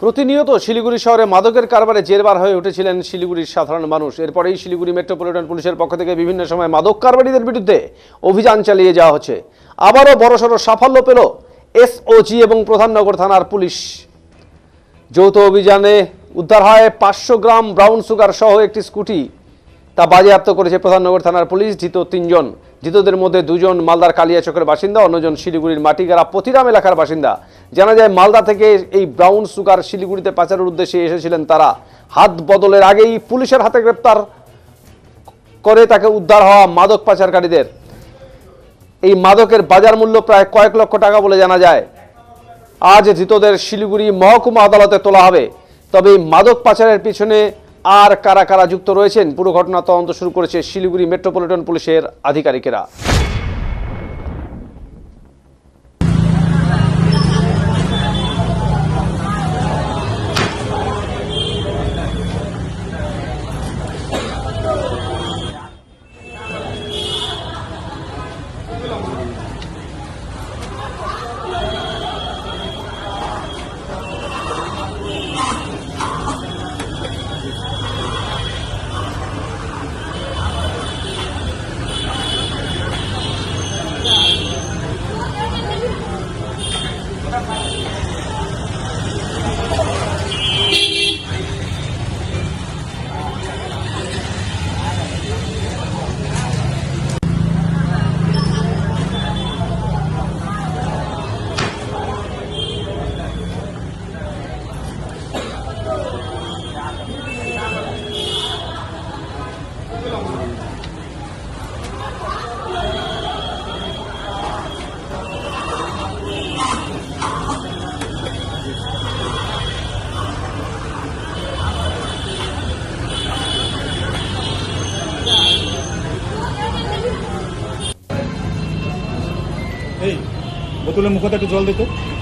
প্রতিনিয়ত শিলিগুড়ি শহরে মাদকের কারবারে জেরবার হয়ে উঠেছিলেন শিলিগুড়ির সাধারণ মানুষ। এরপরেই শিলিগুড়ি মেট্রোপলিটন পুলিশের পক্ষ থেকে বিভিন্ন সময় মাদক কারবারিদের বিরুদ্ধে অভিযান চালিয়ে যাওয়া হচ্ছে। আবারও বড়সড় সাফল্য পেল এসওজি এবং প্রধাননগর থানার পুলিশ। যৌথ অভিযানে উদ্ধার হয় 500 গ্রাম ব্রাউন সুগার সহ একটি স্কুটি। তা বাজেয়াপ্ত করেছে প্রধাননগর থানার পুলিশ। ধৃত 3 জন। ধৃতদের মধ্যে 2 জন মালদার কালিয়াচকের বাসিন্দা, অন্যজন শিলিগুড়ির মাটিগাড়া পতিরাম এলাকার বাসিন্দা। জানা যায় মালদা থেকে এই ব্রাউন সুগার শিলিগুড়িতে পাচারের উদ্দেশ্যে এসেছিলেন তারা। হাত বদলের আগেই পুলিশের হাতে গ্রেপ্তার করে তাকে উদ্ধার হওয়া মাদক পাচারকারীদের। এই মাদকের বাজার মূল্য প্রায় কয়েক লক্ষ টাকা বলে জানা যায়। আজ ধৃতদের শিলিগুড়ি মহকুমা আদালতে তোলা হবে। তবে এই মাদক পাচারের পিছনে আর কারা কারা যুক্ত রয়েছেন, পুরো ঘটনা তদন্ত শুরু করেছে শিলিগুড়ি মেট্রোপলিটন পুলিশের আধিকারিকেরা। এই বোতলের মুখে একটু জল দিত।